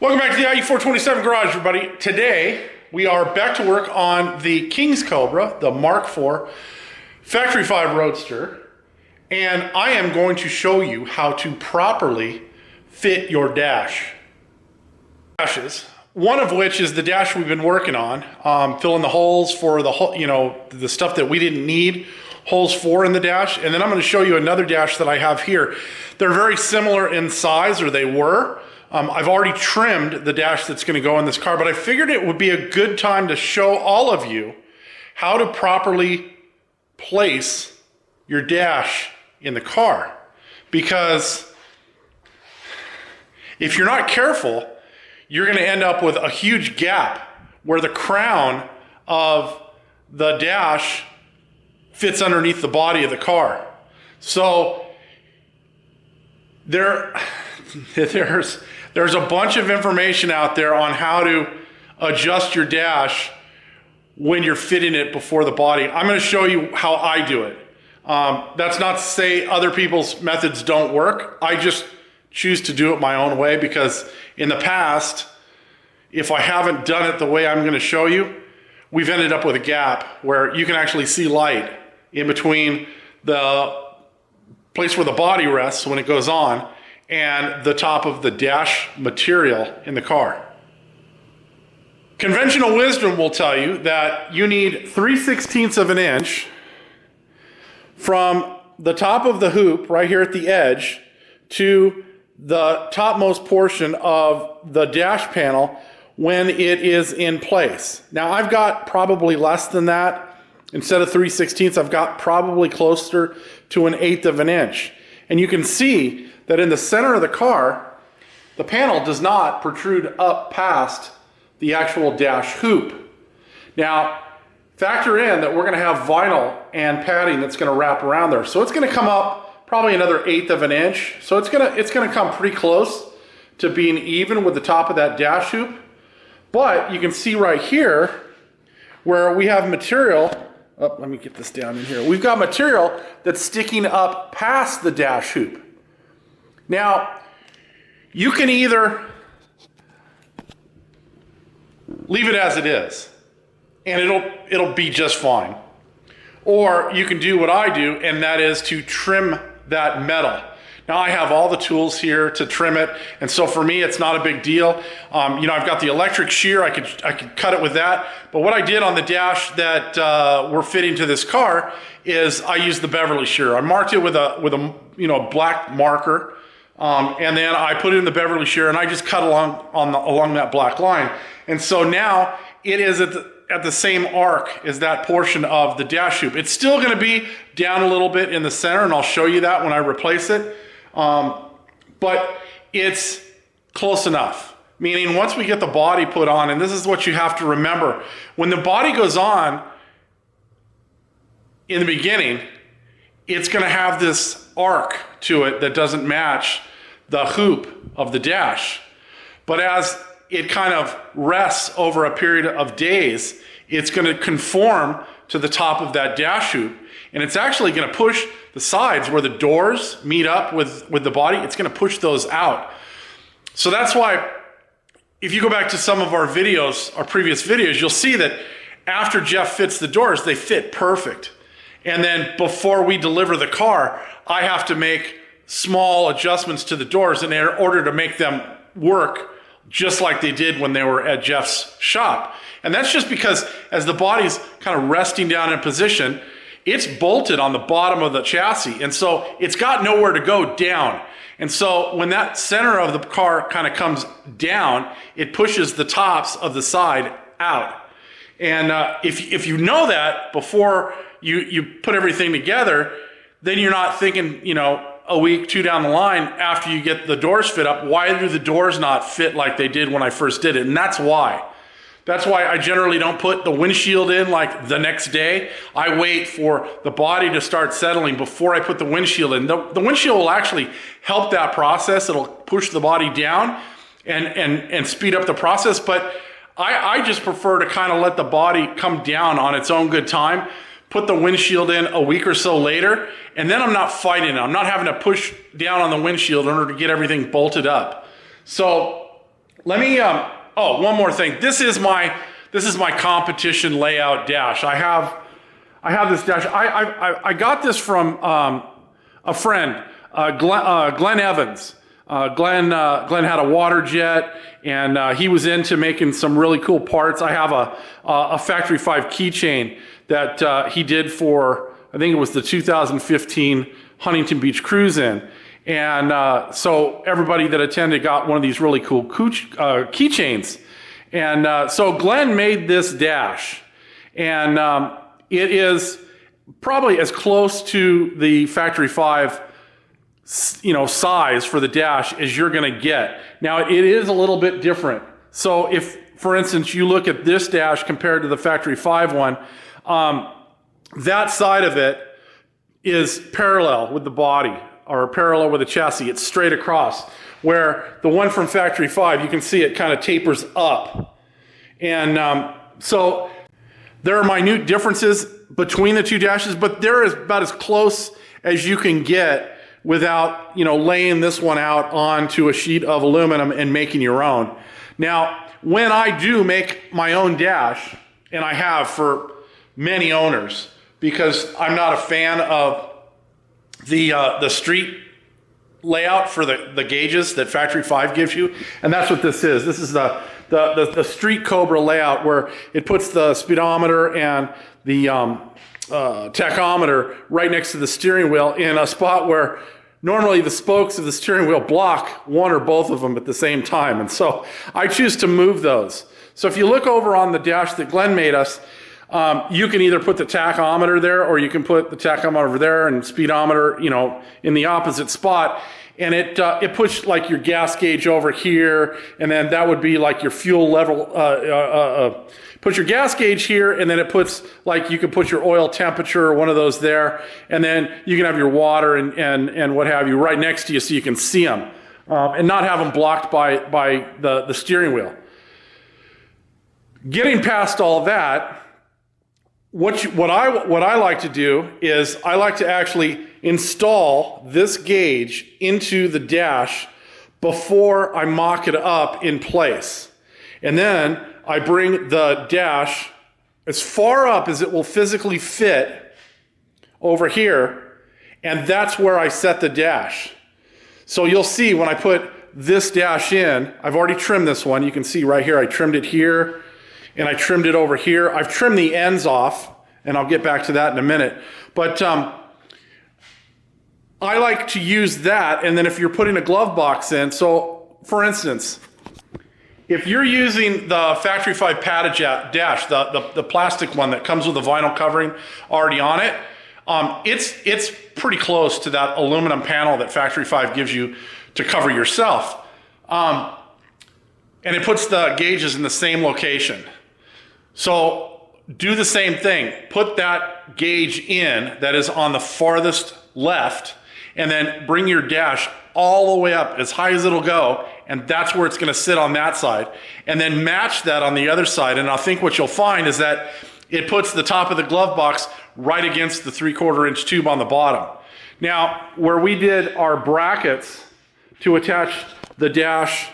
Welcome back to the IE427 Garage, everybody. Today, we are back to work on the King's Cobra, the Mark IV Factory 5 Roadster, and I am going to show you how to properly fit your dash. Dashes, one of which is the dash we've been working on, filling the holes for the stuff that we didn't need holes for in the dash, and then I'm going to show you another dash that I have here. They're very similar in size, or they were. I've already trimmed the dash that's going to go in this car, but I figured it would be a good time to show all of you how to properly place your dash in the car. Because if you're not careful, you're going to end up with a huge gap where the crown of the dash fits underneath the body of the car. So there's a bunch of information out there on how to adjust your dash when you're fitting it before the body. I'm going to show you how I do it. That's not to say other people's methods don't work. I just choose to do it my own way because in the past, if I haven't done it the way I'm going to show you, we've ended up with a gap where you can actually see light in between the place where the body rests when it goes on and the top of the dash material in the car. Conventional wisdom will tell you that you need 3/16 of an inch from the top of the hoop right here at the edge to the topmost portion of the dash panel when it is in place. Now I've got probably less than that. Instead of 3/16, I've got probably closer to 1/8 of an inch. And you can see that in the center of the car, the panel does not protrude up past the actual dash hoop. Now, factor in that we're going to have vinyl and padding that's going to wrap around there. So it's going to come up probably another 1/8 of an inch. So it's going to come pretty close to being even with the top of that dash hoop. But you can see right here where we have material. Oh, let me get this down in here. We've got material that's sticking up past the dash hoop. Now, you can either leave it as it is, and it'll be just fine. Or you can do what I do, and that is to trim that metal. Now I have all the tools here to trim it, and so for me it's not a big deal. I've got the electric shear, I could cut it with that, but what I did on the dash that we're fitting to this car is I used the Beverly shear. I marked it with a black marker, and then I put it in the Beverly shear and I just cut along that black line. And so now it is at the same arc as that portion of the dash hoop. It's still going to be down a little bit in the center, and I'll show you that when I replace it. But it's close enough. Meaning once we get the body put on, and this is what you have to remember, when the body goes on in the beginning, it's going to have this arc to it that doesn't match the hoop of the dash. But as it kind of rests over a period of days, it's going to conform to the top of that dash hoop, and it's actually going to push the sides where the doors meet up with the body. It's going to push those out. So that's why if you go back to some of our videos, our previous videos, you'll see that after Jeff fits the doors, they fit perfect. And then before we deliver the car, I have to make small adjustments to the doors in order to make them work just like they did when they were at Jeff's shop. And that's just because as the body's kind of resting down in position, it's bolted on the bottom of the chassis. And so it's got nowhere to go down. And so when that center of the car kind of comes down, it pushes the tops of the side out. And if you know that before you put everything together, then you're not thinking, a week, two down the line after you get the doors fit up, why do the doors not fit like they did when I first did it? And that's why. That's why I generally don't put the windshield in like the next day. I wait for the body to start settling before I put the windshield in. The windshield will actually help that process. It'll push the body down and speed up the process. But I just prefer to kind of let the body come down on its own good time, put the windshield in a week or so later, and then I'm not fighting it. I'm not having to push down on the windshield in order to get everything bolted up. So Let me, oh, one more thing. This is my competition layout dash. I have this dash. I got this from a friend, Glenn Evans. Glenn had a water jet, and he was into making some really cool parts. I have a Factory 5 keychain that he did for, I think it was the 2015 Huntington Beach Cruise In. And so everybody that attended got one of these really cool keychains. And so Glenn made this dash. And it is probably as close to the Factory 5 size for the dash as you're going to get. Now, it is a little bit different. So if, for instance, you look at this dash compared to the Factory 5 one, that side of it is parallel with the body, or parallel with the chassis. It's straight across. Where the one from Factory 5, you can see it kind of tapers up. And so there are minute differences between the two dashes, but they're about as close as you can get without, laying this one out onto a sheet of aluminum and making your own. Now, when I do make my own dash, and I have for many owners, because I'm not a fan of the street layout for the gauges that Factory 5 gives you, and that's what this is. This is the street Cobra layout, where it puts the speedometer and the tachometer right next to the steering wheel in a spot where normally the spokes of the steering wheel block one or both of them at the same time. And so I choose to move those. So if you look over on the dash that Glenn made us, you can either put the tachometer there, or you can put the tachometer over there and speedometer, in the opposite spot. And it puts like your gas gauge over here, and then that would be like your fuel level. Put your gas gauge here, and then it puts, like, you can put your oil temperature or one of those there, and then you can have your water and what have you right next to you, so you can see them and not have them blocked by the steering wheel. Getting past all that, what I like to do is I like to actually install this gauge into the dash before I mock it up in place. And then I bring the dash as far up as it will physically fit over here, and that's where I set the dash. So you'll see when I put this dash in, I've already trimmed this one. You can see right here, I trimmed it here, and I trimmed it over here. I've trimmed the ends off, and I'll get back to that in a minute. But I like to use that, and then if you're putting a glove box in, so for instance, if you're using the Factory 5 padded dash, the plastic one that comes with the vinyl covering already on it, it's pretty close to that aluminum panel that Factory 5 gives you to cover yourself. And it puts the gauges in the same location. So do the same thing. Put that gauge in that is on the farthest left, and then bring your dash all the way up as high as it'll go, and that's where it's going to sit on that side. And then match that on the other side, and I think what you'll find is that it puts the top of the glove box right against the 3/4 inch tube on the bottom. Now, where we did our brackets to attach the dash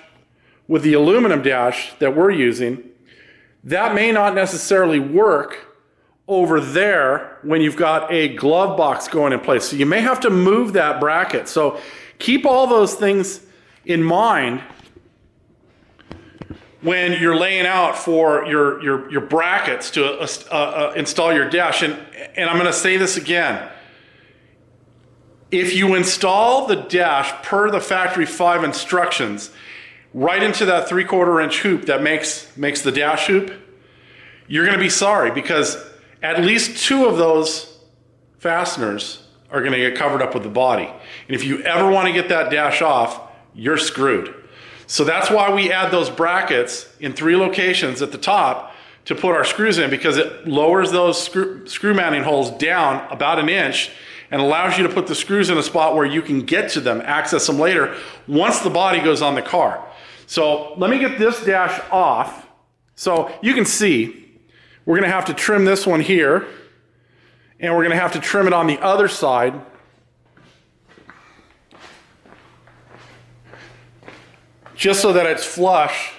with the aluminum dash that we're using, that may not necessarily work over there when you've got a glove box going in place. So you may have to move that bracket. So keep all those things in mind when you're laying out for your brackets to install your dash. And I'm going to say this again. If you install the dash per the Factory 5 instructions right into that 3/4 inch hoop that makes the dash hoop, you're going to be sorry, because at least 2 of those fasteners are going to get covered up with the body. And if you ever want to get that dash off, you're screwed. So that's why we add those brackets in 3 locations at the top to put our screws in, because it lowers those screw mounting holes down about 1 inch and allows you to put the screws in a spot where you can get to them, access them later, once the body goes on the car. So let me get this dash off. So you can see we're going to have to trim this one here, and we're going to have to trim it on the other side. Just so that it's flush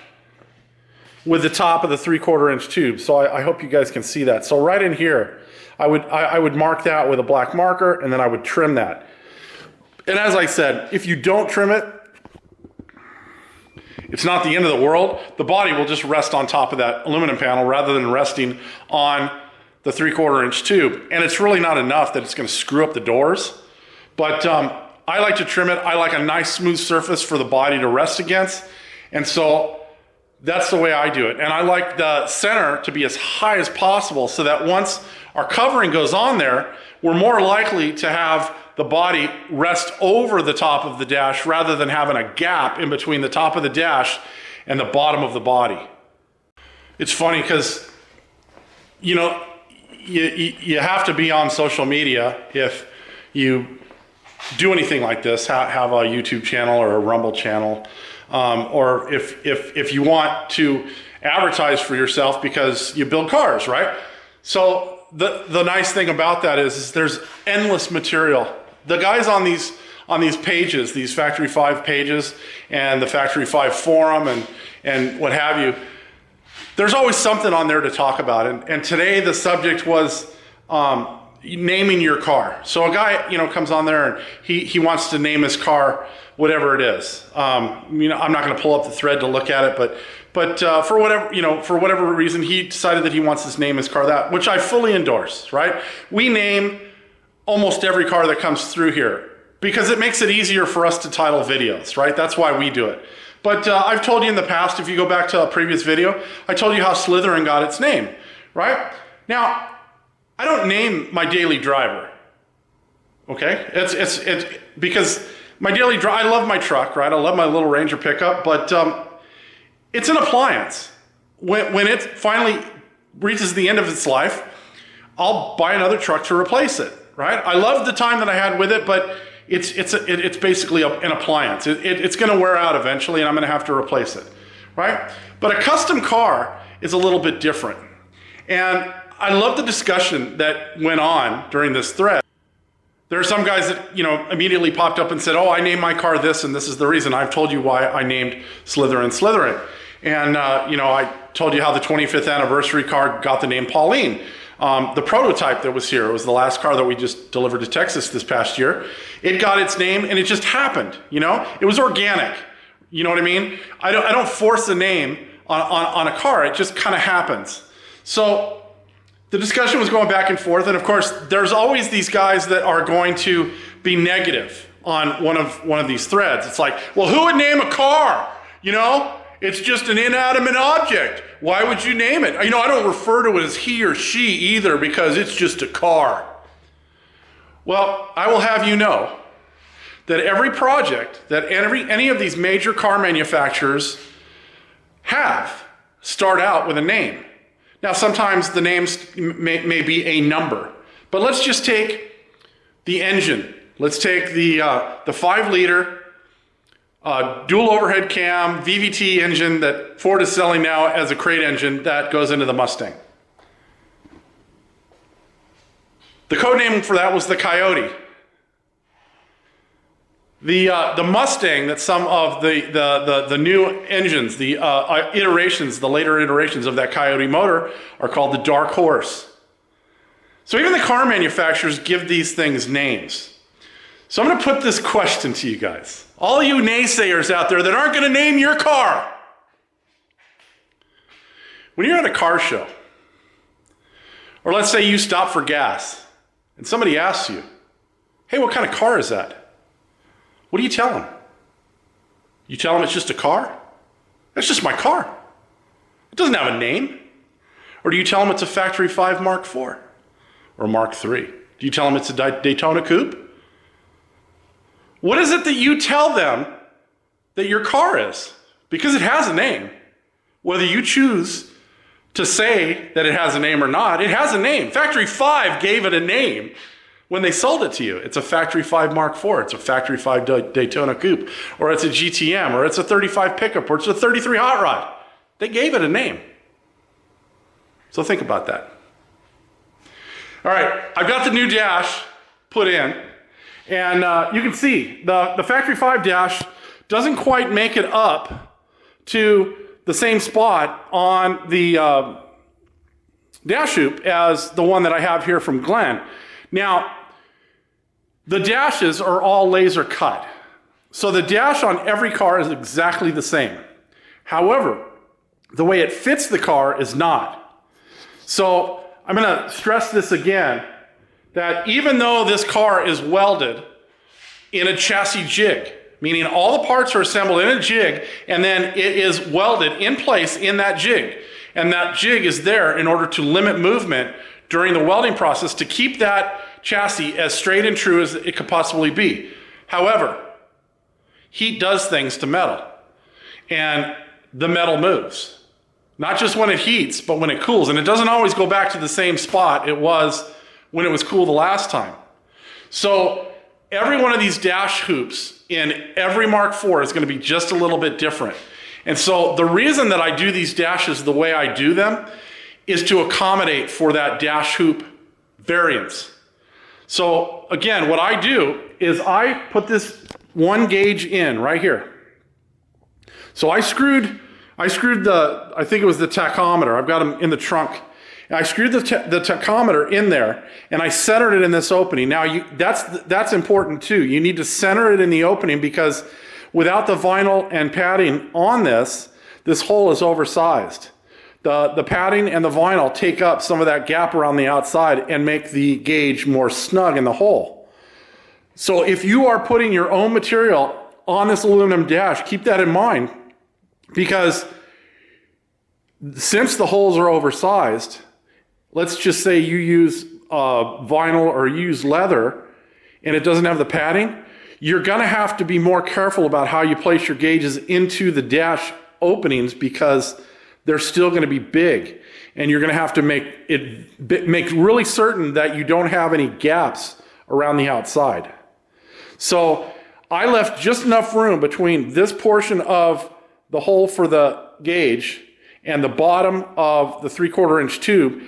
with the top of the 3/4 inch tube. So I hope you guys can see that. So right in here, I would mark that with a black marker, and then I would trim that. And as I said, if you don't trim it, it's not the end of the world. The body will just rest on top of that aluminum panel rather than resting on the 3/4 inch tube. And it's really not enough that it's going to screw up the doors. But I like to trim it. I like a nice smooth surface for the body to rest against. And so that's the way I do it. And I like the center to be as high as possible so that once our covering goes on there, we're more likely to have the body rest over the top of the dash rather than having a gap in between the top of the dash and the bottom of the body. It's funny because, you know, you have to be on social media if you do anything like this, have a YouTube channel or a Rumble channel, or if you want to advertise for yourself because you build cars, right? So the nice thing about that is there's endless material. The guys on these pages, these Factory 5 pages and the Factory 5 forum and what have you, there's always something on there to talk about. And today the subject was naming your car. So a guy, you know, comes on there and he wants to name his car whatever it is. You know, I'm not going to pull up the thread to look at it, but for whatever reason, he decided that he wants to name his car that, which I fully endorse. Right? We name almost every car that comes through here because it makes it easier for us to title videos. Right? That's why we do it. But I've told you in the past, if you go back to a previous video, I told you how Slytherin got its name. Right? Now, I don't name my daily driver, okay? It's because my daily driver, I love my truck, right? I love my little Ranger pickup, but it's an appliance. When it finally reaches the end of its life, I'll buy another truck to replace it, right? I love the time that I had with it, but it's basically an appliance. It's gonna wear out eventually and I'm gonna have to replace it, right? But a custom car is a little bit different. And I love the discussion that went on during this thread. There are some guys that, you know, immediately popped up and said, oh, I named my car this and this is the reason. I've told you why I named Slytherin. And, you know, I told you how the 25th anniversary car got the name Pauline. The prototype that was here, it was the last car that we just delivered to Texas this past year. It got its name and it just happened, you know? It was organic, you know what I mean? I don't force a name on a car, it just kind of happens. So the discussion was going back and forth, and of course, there's always these guys that are going to be negative on one of these threads. It's like, well, who would name a car? You know, it's just an inanimate object. Why would you name it? You know, I don't refer to it as he or she either because it's just a car. Well, I will have you know that every project that any of these major car manufacturers have start out with a name. Now, sometimes the names may be a number, but let's just take the engine. Let's take the 5-liter dual overhead cam VVT engine that Ford is selling now as a crate engine that goes into the Mustang. The code name for that was the Coyote. The Mustang that some of the new engines, the iterations, the later iterations of that Coyote motor are called the Dark Horse. So even the car manufacturers give these things names. So I'm going to put this question to you guys. All you naysayers out there that aren't going to name your car. When you're at a car show, or let's say you stop for gas, and somebody asks you, hey, what kind of car is that? What do you tell them? You tell them it's just a car? That's just my car. It doesn't have a name. Or do you tell them it's a Factory 5 Mark IV or Mark III? Do you tell them it's a Daytona Coupe? What is it that you tell them that your car is? Because it has a name. Whether you choose to say that it has a name or not, it has a name. Factory 5 gave it a name when they sold it to you. It's a Factory 5 Mark IV, it's a Factory 5 Daytona Coupe, or it's a GTM, or it's a 35 pickup, or it's a 33 hot rod. They gave it a name. So think about that. All right, I've got the new dash put in, and you can see the Factory 5 dash doesn't quite make it up to the same spot on the dash hoop as the one that I have here from Glenn. Now, the dashes are all laser cut. So the dash on every car is exactly the same. However, the way it fits the car is not. So I'm going to stress this again, that even though this car is welded in a chassis jig, meaning all the parts are assembled in a jig, and then it is welded in place in that jig. And that jig is there in order to limit movement during the welding process to keep that chassis as straight and true as it could possibly be. However, heat does things to metal, and the metal moves. Not just when it heats, but when it cools. And it doesn't always go back to the same spot it was when it was cool the last time. So every one of these dash hoops in every Mark IV is going to be just a little bit different. And so the reason that I do these dashes the way I do them is to accommodate for that dash hoop variance. So again, what I do is I put this one gauge in right here. So I screwed the, I think it was the tachometer. I've got them in the trunk. And I screwed the tachometer in there, and I centered it in this opening. Now, that's important too. You need to center it in the opening, because without the vinyl and padding on this hole is oversized. The padding and the vinyl take up some of that gap around the outside and make the gauge more snug in the hole. So if you are putting your own material on this aluminum dash, keep that in mind, because since the holes are oversized, let's just say you use vinyl or you use leather and it doesn't have the padding, you're going to have to be more careful about how you place your gauges into the dash openings, because they're still going to be big, and you're going to have to make really certain that you don't have any gaps around the outside. So I left just enough room between this portion of the hole for the gauge and the bottom of the 3/4 inch tube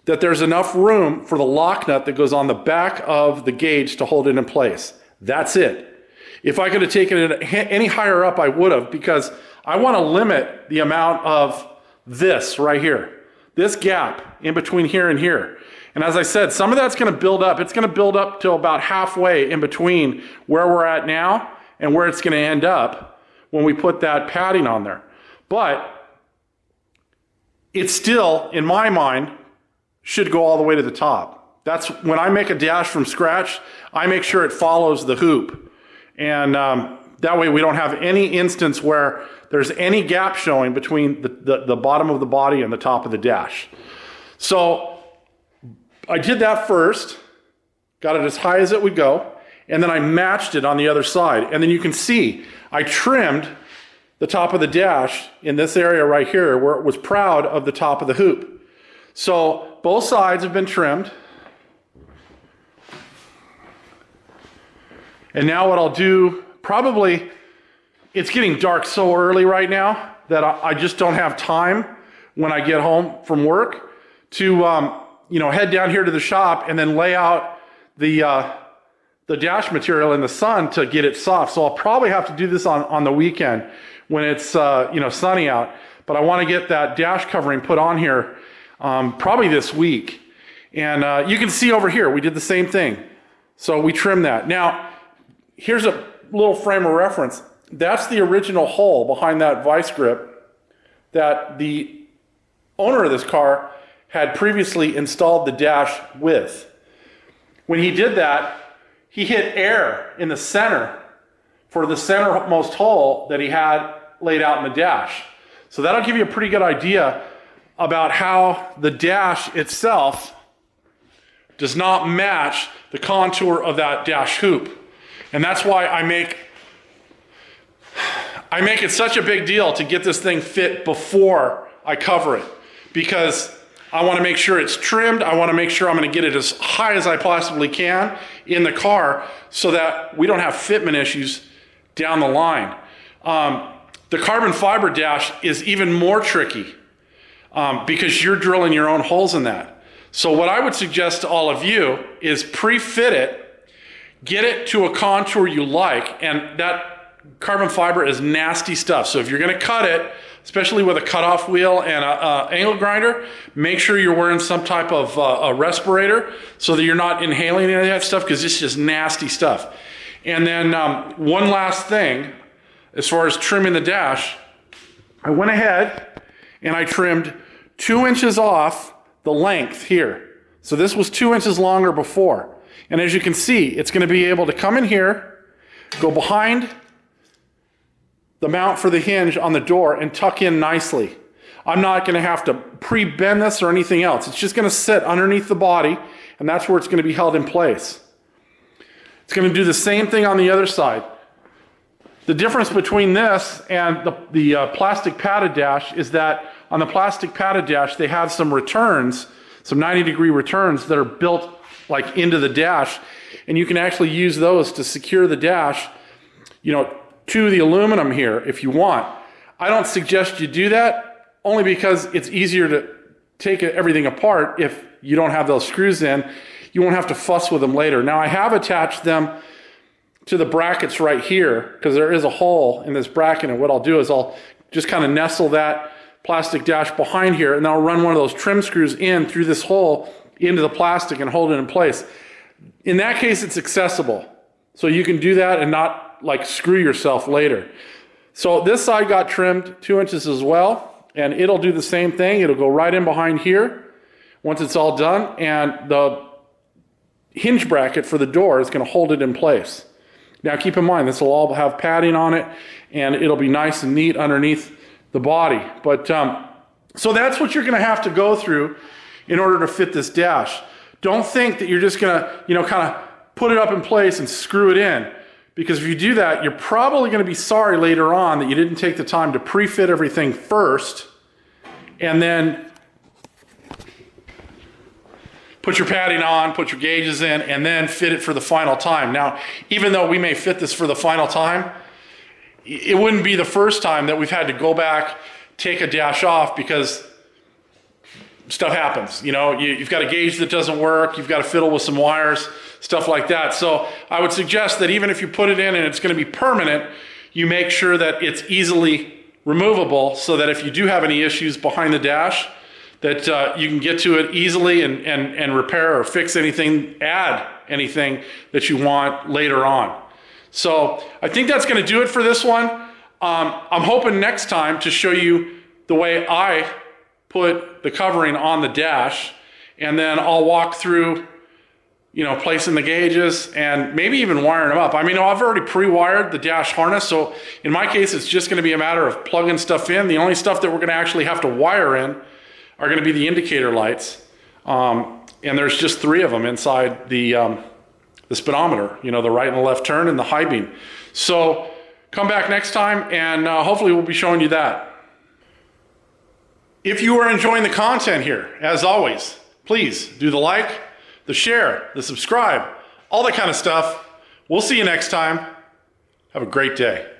that there's enough room for the lock nut that goes on the back of the gauge to hold it in place. That's it. If I could have taken it any higher up, I would have, because I want to limit the amount of this right here, this gap in between here and here. And as I said, some of that's going to build up. It's going to build up to about halfway in between where we're at now and where it's going to end up when we put that padding on there. But it still, in my mind, should go all the way to the top. That's when I make a dash from scratch, I make sure it follows the hoop. And that way we don't have any instance where there's any gap showing between the bottom of the body and the top of the dash. So I did that first, got it as high as it would go, and then I matched it on the other side. And then you can see I trimmed the top of the dash in this area right here where it was proud of the top of the hoop. So both sides have been trimmed. And now what I'll do, probably, it's getting dark so early right now that I just don't have time when I get home from work to head down here to the shop and then lay out the dash material in the sun to get it soft. So I'll probably have to do this on the weekend when it's sunny out. But I want to get that dash covering put on here probably this week. And you can see over here, we did the same thing. So we trimmed that. Now, here's a little frame of reference. That's the original hole behind that vice grip that the owner of this car had previously installed the dash with. When he did that, he hit air in the center for the centermost hole that he had laid out in the dash. So that'll give you a pretty good idea about how the dash itself does not match the contour of that dash hoop. And that's why I make it such a big deal to get this thing fit before I cover it, because I want to make sure it's trimmed. I want to make sure I'm going to get it as high as I possibly can in the car so that we don't have fitment issues down the line. The carbon fiber dash is even more tricky because you're drilling your own holes in that. So what I would suggest to all of you is pre-fit it, get it to a contour you like, and that carbon fiber is nasty stuff. So if you're going to cut it, especially with a cutoff wheel and a angle grinder, make sure you're wearing some type of a respirator so that you're not inhaling any of that stuff, because it's just nasty stuff. And then one last thing, as far as trimming the dash, I went ahead and I trimmed 2 inches off the length here. So this was 2 inches longer before. And as you can see, it's going to be able to come in here, go behind the mount for the hinge on the door, and tuck in nicely. I'm not going to have to pre-bend this or anything else. It's just going to sit underneath the body, and that's where it's going to be held in place. It's going to do the same thing on the other side. The difference between this and the plastic padded dash is that on the plastic padded dash, they have some returns, some 90-degree returns that are built like into the dash, and you can actually use those to secure the dash, to the aluminum here if you want. I don't suggest you do that, only because it's easier to take everything apart if you don't have those screws in. You won't have to fuss with them later. Now I have attached them to the brackets right here, because there is a hole in this bracket, and what I'll do is I'll just kind of nestle that plastic dash behind here, and I'll run one of those trim screws in through this hole into the plastic and hold it in place. In that case, it's accessible. So you can do that and not like screw yourself later. So this side got trimmed 2 inches as well, and it'll do the same thing. It'll go right in behind here once it's all done, and the hinge bracket for the door is going to hold it in place. Now keep in mind, this will all have padding on it, and it'll be nice and neat underneath the body. But so that's what you're going to have to go through in order to fit this dash. Don't think that you're just going to, kind of put it up in place and screw it in. Because if you do that, you're probably going to be sorry later on that you didn't take the time to pre-fit everything first and then put your padding on, put your gauges in, and then fit it for the final time. Now, even though we may fit this for the final time, it wouldn't be the first time that we've had to go back, take a dash off, because stuff happens. You've got a gauge that doesn't work, you've got to fiddle with some wires, stuff like that. So I would suggest that even if you put it in and it's going to be permanent, you make sure that it's easily removable, so that if you do have any issues behind the dash, that you can get to it easily and repair or fix anything, add anything that you want later on. So I think that's going to do it for this one. I'm hoping next time to show you the way I put the covering on the dash, and then I'll walk through placing the gauges and maybe even wiring them up. I've already pre-wired the dash harness, so in my case, it's just going to be a matter of plugging stuff in. The only stuff that we're going to actually have to wire in are going to be the indicator lights, and there's just 3 of them inside the speedometer, the right and the left turn and the high beam. So come back next time, and hopefully we'll be showing you that. If you are enjoying the content here, as always, please do the like, the share, the subscribe, all that kind of stuff. We'll see you next time. Have a great day.